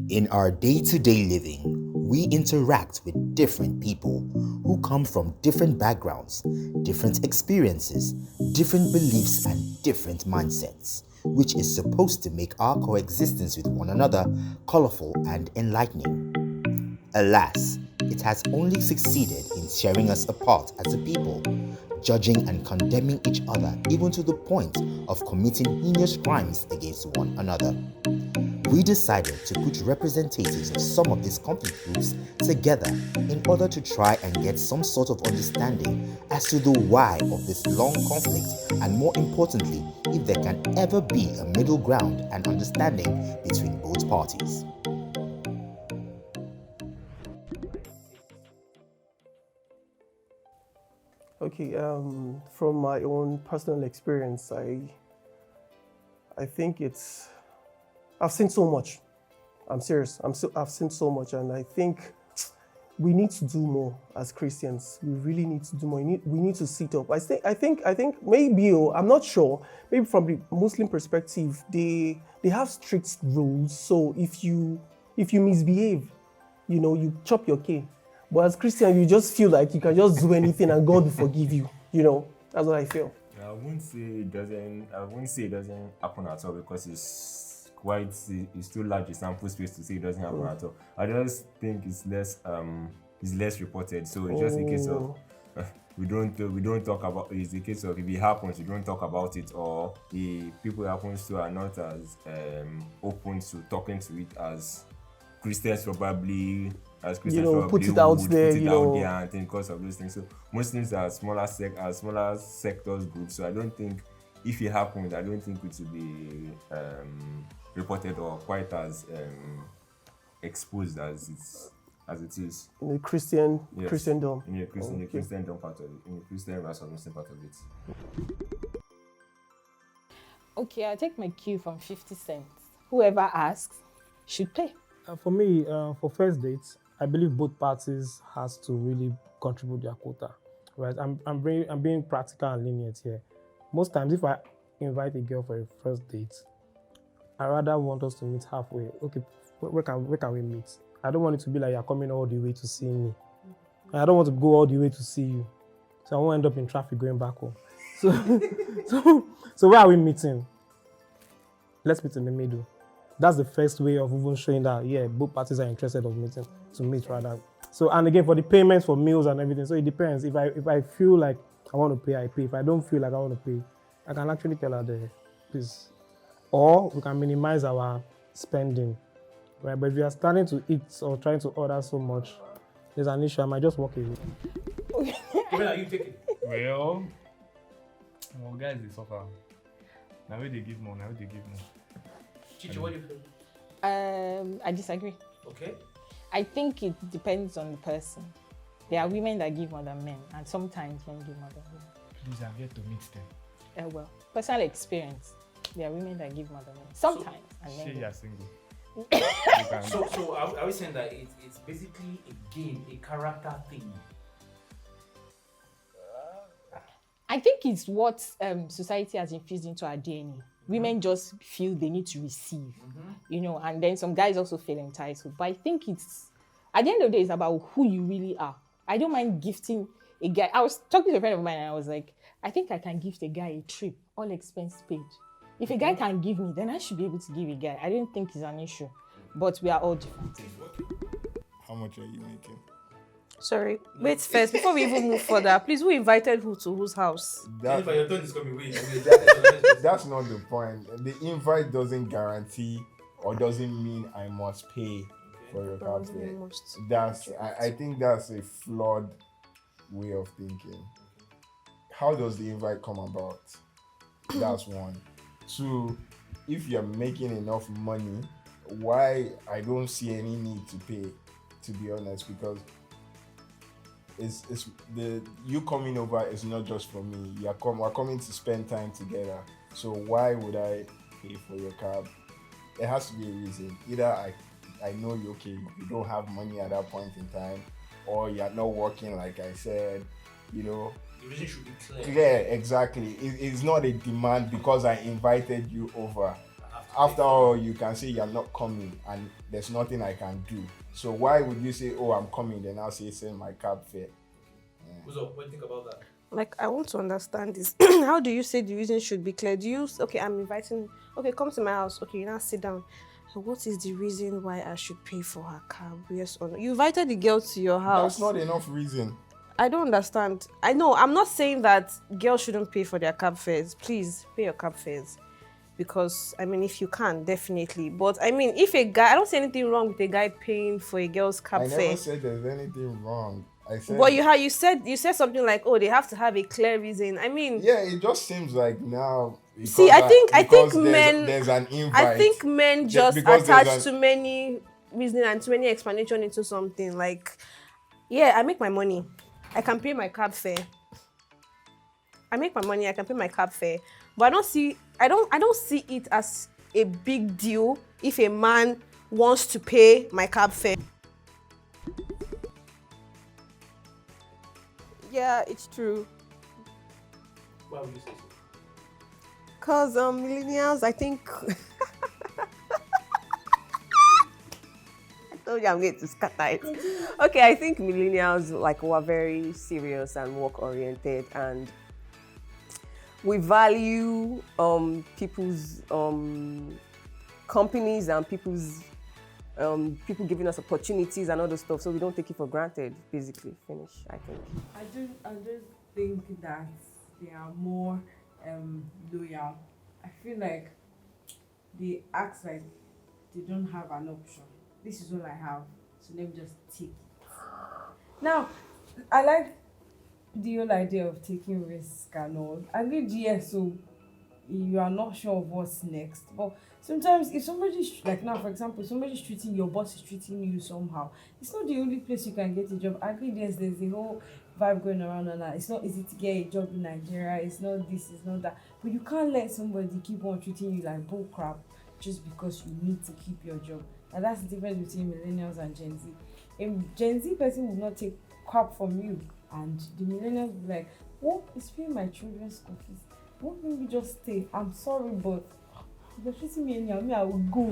In our day-to-day living, we interact with different people who come from different backgrounds, different experiences, different beliefs, and different mindsets, which is supposed to make our coexistence with one another colorful and enlightening. Alas, it has only succeeded in tearing us apart as a people, judging and condemning each other even to the point of committing heinous crimes against one another. We decided to put representatives of some of these conflict groups together in order to try and get some sort of understanding as to the why of this long conflict, and more importantly, if there can ever be a middle ground and understanding between both parties. Okay, from my own personal experience, I think I've seen so much. I'm serious. I've seen so much, and I think we need to do more as Christians. We really need to do more. We need to sit up. I think maybe, I'm not sure. Maybe from the Muslim perspective, they have strict rules. So if you misbehave, you chop your cake. But as Christian, you just feel like you can just do anything and God will forgive you. That's what I feel. I wouldn't say it doesn't happen at all, because it's too large a sample space to say it doesn't happen at all. I just think it's less reported. So it's just a case of we don't talk about it. It's a case of if it happens, we don't talk about it, or the people it happens to are not as open to talking to it as Christians probably. As Christians probably put it out there, and think because of those things. So Muslims are smaller sectors groups. So I don't think if it happens, I don't think it will be reported or quite as exposed as it is. In the Christendom. In the Christendom part of it, in the Christian versus Muslim part of it. Okay, I take my cue from 50 cents. Whoever asks should pay. For me, for first dates, I believe both parties has to really contribute their quota, right? I'm being practical and lenient here. Most times, if I invite a girl for a first date, I rather want us to meet halfway. Okay, where can we meet? I don't want it to be like you're coming all the way to see me. I don't want to go all the way to see you, so I won't end up in traffic going back home. So where are we meeting? Let's meet in the middle. That's the first way of even showing that, both parties are interested of meeting, to meet rather. So, and again, for the payments for meals and everything, so it depends. If I feel like I want to pay, I pay. If I don't feel like I want to pay, I can actually tell her there, please. Or we can minimize our spending, right? But if you are starting to eat or trying to order so much, there's an issue. I might just walk away. When are you taking? Well, guys, they suffer. Now they give more. Chichi, what do you feel? I disagree. Okay. I think it depends on the person. There are women that give more than men, and sometimes men give more than women. Please, I'm here to meet them. Well, personal experience. There are women that give more than men. Sometimes. And men You are single. So are we saying that it's basically a game, a character thing? I think it's what society has infused into our DNA. Women just feel they need to receive, and then some guys also feel entitled. But I think it's, at the end of the day, it's about who you really are. I don't mind gifting a guy. I was talking to a friend of mine and I was like, I think I can gift a guy a trip, all expense paid. If a guy can give me, then I should be able to give a guy. I don't think it's an issue, but we are all different. How much are you making? Sorry, wait first, before we even move further, please, who invited who to whose house? Your turn is coming. Wait. That's not the point. The invite doesn't guarantee or doesn't mean I must pay for your cab fare. I think that's a flawed way of thinking. How does the invite come about? That's one. Two, if you're making enough money, why I don't see any need to pay, to be honest, because you coming over is not just for me. We're coming to spend time together. So why would I pay for your cab? There has to be a reason. Either I know you don't have money at that point in time, or you're not working like I said, The reason should be clear. Clear, exactly. It's not a demand because I invited you over. after all, you can say you're not coming and there's nothing I can do. So why would you say, oh, I'm coming, then I'll say send my cab fare? What's up? What do you think about that? Like, I want to understand this. How do you say the reason should be clear? Do you, okay, I'm inviting, okay, come to my house. Okay, now sit down. So what is the reason why I should pay for her cab? Yes or no? You invited the girl to your house. That's not enough reason. I don't understand. I know, I'm not saying that girls shouldn't pay for their cab fares. Please, pay your cab fares. Because, I mean, if you can, definitely. But, I mean, if a guy, I don't see anything wrong with a guy paying for a girl's cab fare. I never said there's anything wrong. I said, but you said something like, oh, they have to have a clear reason. I mean, yeah, it just seems like now. See, I think men. There's an invite. I think men just attach too many reasons and too many explanation into something. Like, yeah, I make my money, I can pay my cab fare. I make my money, I can pay my cab fare. But I don't see it as a big deal if a man wants to pay my cab fare. Yeah, it's true. Why would you say so? Because millennials, I think... I told you I'm going to scatter it. Okay, I think millennials were very serious and work-oriented, and we value people's companies and people's people giving us opportunities and other stuff, so we don't take it for granted. Basically, finish. I think. I don't think that they are more loyal. I feel like they act like they don't have an option. This is all I have, so let me just take it. Now, I like the whole idea of taking risk and all. I agree, yes, so you are not sure of what's next, but sometimes if somebody's like, now for example, somebody's treating your boss is treating you somehow, it's not the only place you can get a job. I agree, there's the whole vibe going around and that it's not easy to get a job in Nigeria, it's not this, it's not that, but you can't let somebody keep on treating you like bull crap just because you need to keep your job. And that's the difference between millennials and Gen Z. A Gen Z person will not take crap from you, and the millennials will be like, what is paying my children's school fees? Won't maybe just stay? I'm sorry, but you're treating me anyhow, I will go.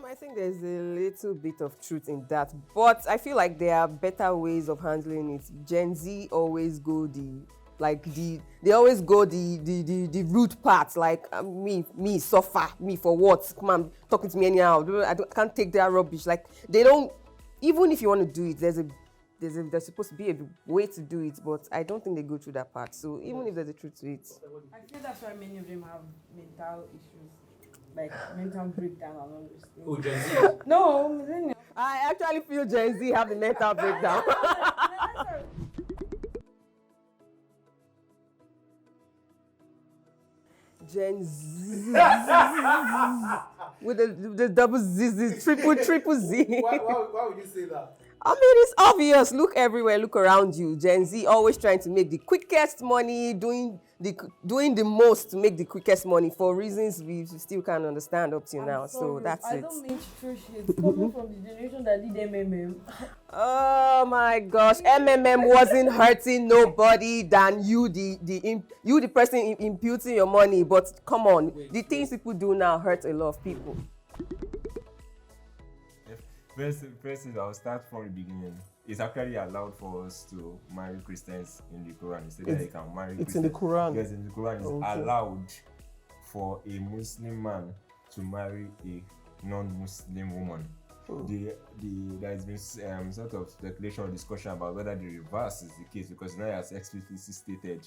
I think there's a little bit of truth in that, but I feel like there are better ways of handling it. Gen Z always go the rude part, like me suffer, me for what? Come on, talking to me anyhow. I can't take that rubbish. Like, they don't, even if you want to do it, there's supposed to be a way to do it, but I don't think they go through that part. So even if there's a truth to it, I feel that's why many of them have mental issues, like mental breakdown and all those things. Oh, Gen Z? No, millennials. I actually feel Gen Z have the mental breakdown. Gen Z with the double Z, triple Z. Why would you say that? I mean, it's obvious. Look everywhere. Look around you. Gen Z always trying to make the quickest money, doing the most to make the quickest money for reasons we still can't understand up till now. So that's it. I don't mean to throw shit. Coming from the generation that did MMM. Oh my gosh, MMM wasn't hurting nobody than you, the person imputing your money. But come on, the things people do now hurt a lot of people. First, I'll start from the beginning. It's actually allowed for us to marry Christians in the Quran. Instead that you can marry Christians. It's in the Quran. Yes, in the Quran, it's allowed for a Muslim man to marry a non-Muslim woman. There's been sort of speculation or discussion about whether the reverse is the case, because now it's explicitly stated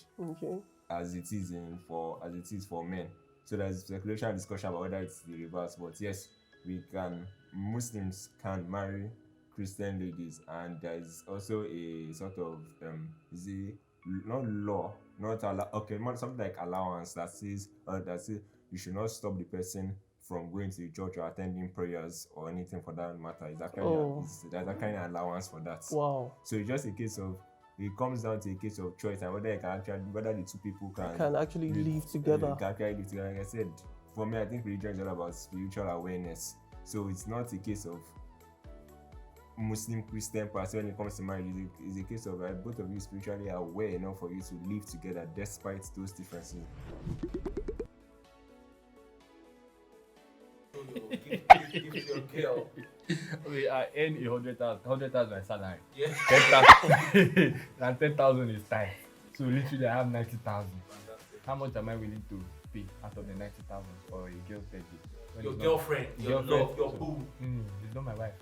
as it is for men. So there's speculation and discussion about whether it's the reverse. But yes, Muslims can marry Christian ladies, and there's also a sort of something like allowance that says you should not stop the person from going to the church or attending prayers or anything for that matter. There's a kind of allowance for that. Wow. So it's just a case of, it comes down to a case of choice and whether the two people can actually live together. Like I said, for me, I think religion is all about spiritual awareness. So it's not a case of Muslim Christian person when it comes to marriage. It's a case of both of you spiritually aware enough for you to live together despite those differences. give your girl. Okay, I earn 100,000 my salary. Yeah. 10,000 and 10,000 is time. So literally I have 90,000. How much am I willing to pay out of the 90,000 for a girl's birthday? Your girlfriend, your love, your boo. It's not my wife.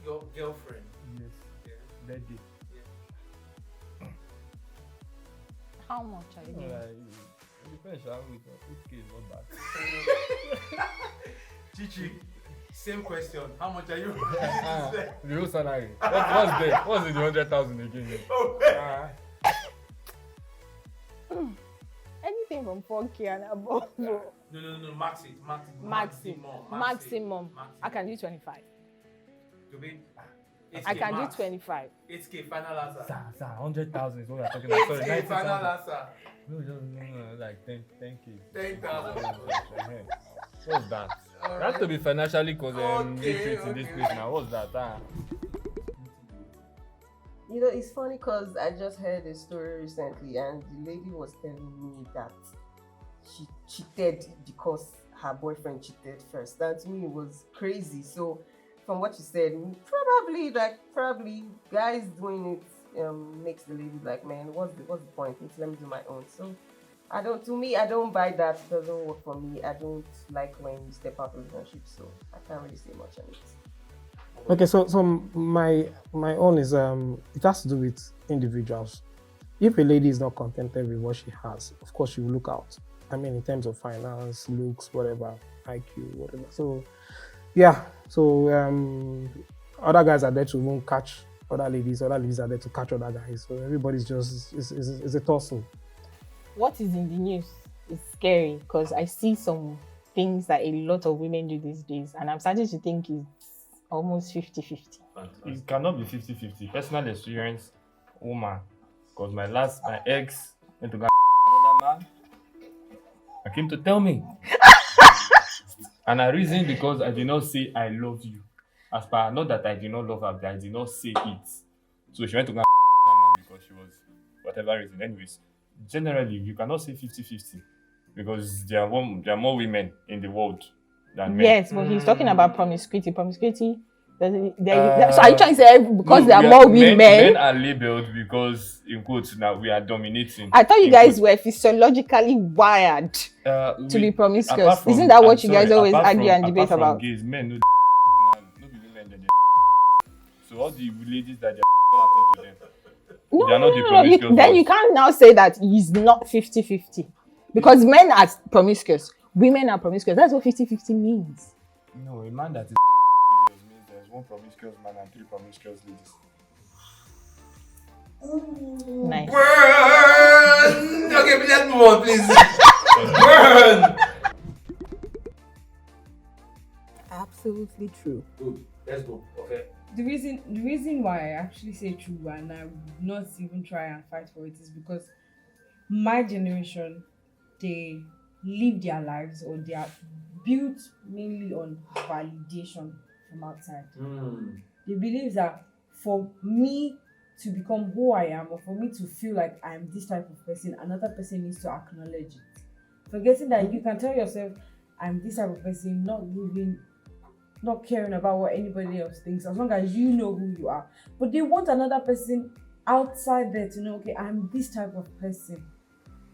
Your girlfriend. Yes. Birthday. How much are you getting? It depends, shall we? 8K is not bad. Chichi, same question. How much are you? The whole salary. What's there? What's in the 100,000 again? Anything from 4K and above. No, maximum. I can do 25. To be I can do 25. 8K final answer. Sir, 100,000 is what we're talking about. Sorry, 8K final answer. No, like 10K. 10,000. What's that? You have to be financially literate in this place now. What's that? You know, it's funny because I just heard a story recently, and the lady was telling me that she cheated because her boyfriend cheated first. That to me was crazy. So, from what you said, probably guys doing it makes the lady like, man, what's the point? Let me do my own. So, I don't buy that. It doesn't work for me. I don't like when you step out of a relationship, so I can't really say much on it. Okay, so my own is it has to do with individuals. If a lady is not contented with what she has, of course she will look out. I mean, in terms of finance, looks, whatever, IQ, whatever. So yeah, so other guys are there to even catch other ladies are there to catch other guys. So everybody's just it's a tussle. What is in the news is scary because I see some things that a lot of women do these days, and I'm starting to think it's almost 50-50. It cannot be 50-50. Personal experience, woman. Because my ex went to go another man. I came to tell me. And I reasoned because I did not say I love you. As per, not that I did not love her, but I did not say it. So she went to go that man because she was whatever reason. Anyways, generally, you cannot say 50-50 because there are more women in the world than men. Yes, but he's talking about promiscuity. Promiscuity. So are you trying to say because there are more women? Men are labeled because, in quotes, now we are dominating. I thought you guys were physiologically wired to be promiscuous. Isn't that what you guys always argue and debate about? Gays, men no be women. So all the ladies that happen to them. No. Then you can't now say that he's not 50-50 because men are promiscuous, women are promiscuous. That's what 50-50 means. No, a man that is means there's one promiscuous man and 3 promiscuous ladies. Nice. Burn! Okay, let's move on, please. Burn! Absolutely true. Good. Let's go. Okay. The reason why I actually say true and I would not even try and fight for it is because my generation, they live their lives or they are built mainly on validation from outside. They believe that for me to become who I am or for me to feel like I'm this type of person, another person needs to acknowledge it. Forgetting that you can tell yourself, I'm this type of person, not caring about what anybody else thinks, as long as you know who you are. But they want another person outside there to know, okay, I'm this type of person.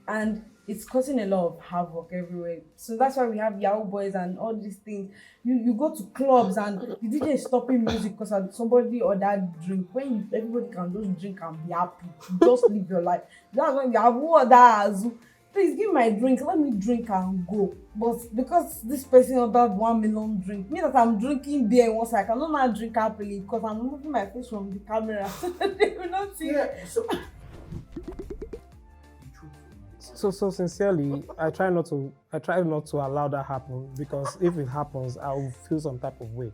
And it's causing a lot of havoc everywhere. So that's why we have Yahoo boys and all these things. You go to clubs and the DJ is stopping music because somebody ordered drink. When everybody can just drink and be happy, just live your life. That's when you have who others. Please give me my drink, let me drink and go. But because this person ordered 1 million drink, me that I'm drinking beer once I cannot now drink happily because I'm moving my face from the camera so that they will not see it. So sincerely, I try not to allow that happen because if it happens, I will feel some type of way.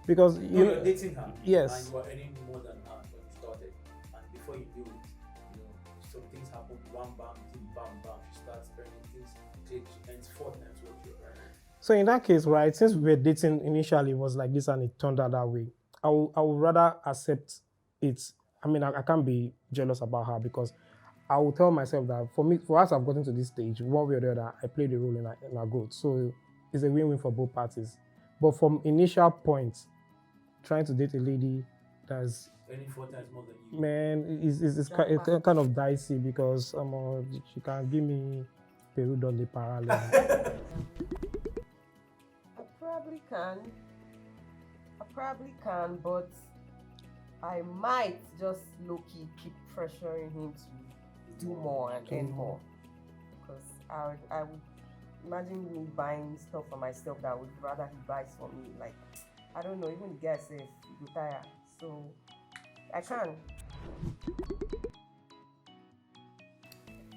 Because you're dating her. Yes. And you are earning more than her when you started. And before you do it, some things happen, bam, she starts earning things, and 4 times what you're earning. So in that case, right, since we were dating initially, it was like this and it turned out that way. I would rather accept it. I mean, I can't be jealous about her because I will tell myself that for us, I've gotten to this stage, one way or the other, I played a role in our growth. So it's a win-win for both parties. But from initial point, trying to date a lady that's Earning 4 times more than you. man is kind of dicey because she can give me Peru on the parallel. I probably can, but I might just low-key keep pressuring him to do more and earn more. Because I would imagine me buying stuff for myself that I would rather he buys for me. Like, I don't know, even the guy says he go tire. So I can.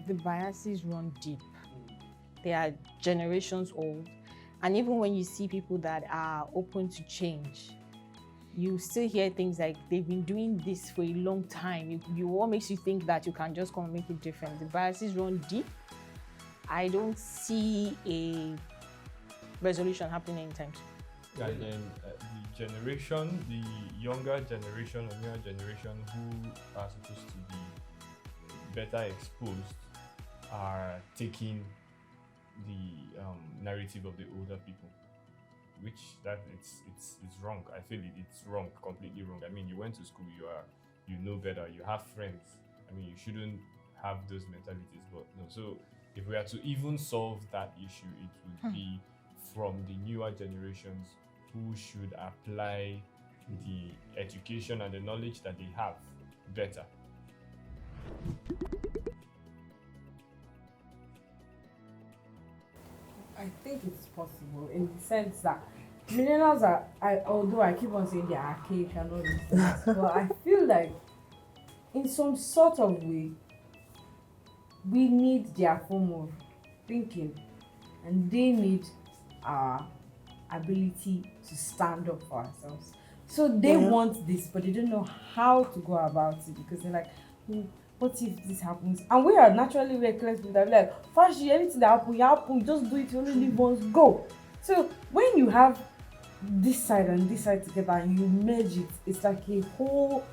The biases run deep. They are generations old. And even when you see people that are open to change, you still hear things like they've been doing this for a long time. What makes you think that you can just come and make it different? The biases run deep. I don't see a resolution happening anytime soon. And then the younger generation or newer generation who are supposed to be better exposed are taking the narrative of the older people, which it's wrong. I feel it's wrong, completely wrong. I mean, you went to school, you know better, you have friends. I mean, you shouldn't have those mentalities, but no. So if we are to even solve that issue, it would be from the newer generations who should apply the education and the knowledge that they have better. I think it's possible in the sense that millennials although I keep on saying they're archaic and all these things, but I feel like in some sort of way, we need their form of thinking and they need our ability to stand up for ourselves. So they want this, but they don't know how to go about it because they're like, what if this happens? And we are naturally reckless people that are like, Fashi, anything that happen, just do it, you only live once, go. So when you have this side and this side together and you merge it, it's like a whole,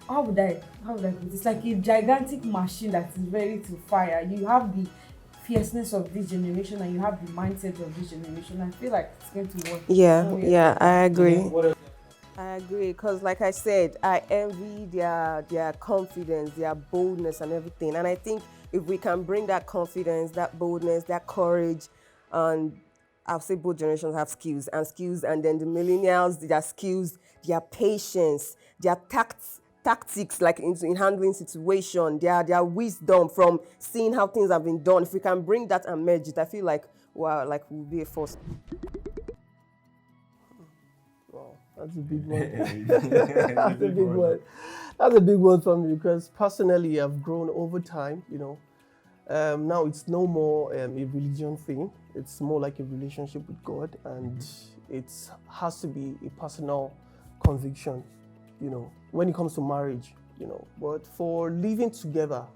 how would I put it? It's like a gigantic machine that is ready to fire. You have the fierceness of this generation and you have the mindset of this generation. I feel like it's going to work. Yeah, I agree. I agree, because like I said, I envy their confidence, their boldness and everything. And I think if we can bring that confidence, that boldness, that courage, and I'll say both generations have skills, and then the millennials, their skills, their patience, their tactics, like in handling situation, their wisdom from seeing how things have been done. If we can bring that and merge it, I feel like, wow, like we'll be a force. That's a big one. That's a big one. That's a big one for me because personally I've grown over time, now it's no more a religion thing. It's more like a relationship with God, and it has to be a personal conviction, when it comes to marriage, But for living together,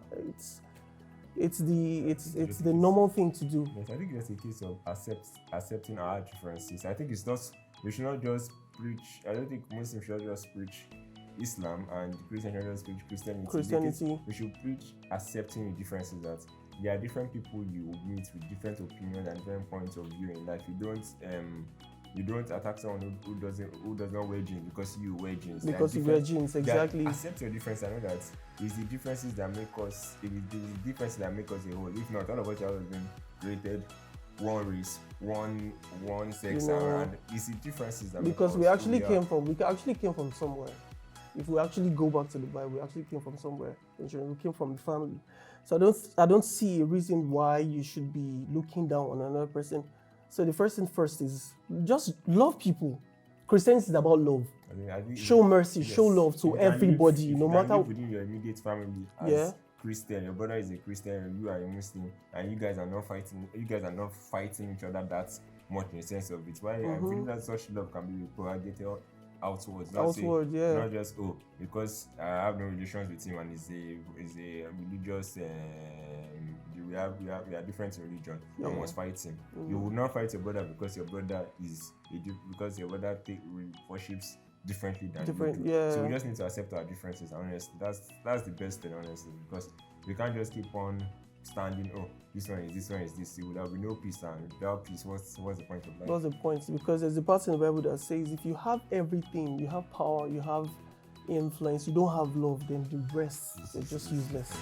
it's the normal thing to do. Yes, I think it's a case of accepting our differences. I think we should not just preach. I don't think Muslims should just preach Islam and Christians should just preach Christianity. We should preach accepting the differences, that there are different people you meet with different opinions and different points of view in life. You don't attack someone who does not wear jeans because you wear jeans. Because you wear jeans, exactly. Accept your difference. I know that it's the differences that make us. It is the differences that make us a whole. If not, all of us have been created one race, one sex, and it's the differences that because make we us actually came from somewhere. If we actually go back to the Bible, we actually came from somewhere. We came from the family. So I don't see a reason why you should be looking down on another person. So the first thing first is just love people. Christianity is about love. I think show mercy, show love to everybody, no matter. Within your immediate family, as Christian, your brother is a Christian, you are a Muslim, and you guys are not fighting. You guys are not fighting each other that much in the sense of it. Why I believe that such love can be propagated outwards. Not just because I have no relations with him and is a religious. We are different in religion. I must fight him. You will not fight your brother because your brother worships differently than you do. So we just need to accept our differences. Honestly, that's the best thing, honestly, because we can't just keep on standing, oh, this one is this, it would have been no peace, and without peace, what's the point of life? What's the point? Because there's a part in the Bible that says if you have everything, you have power, you have influence, you don't have love, then the rest is just useless.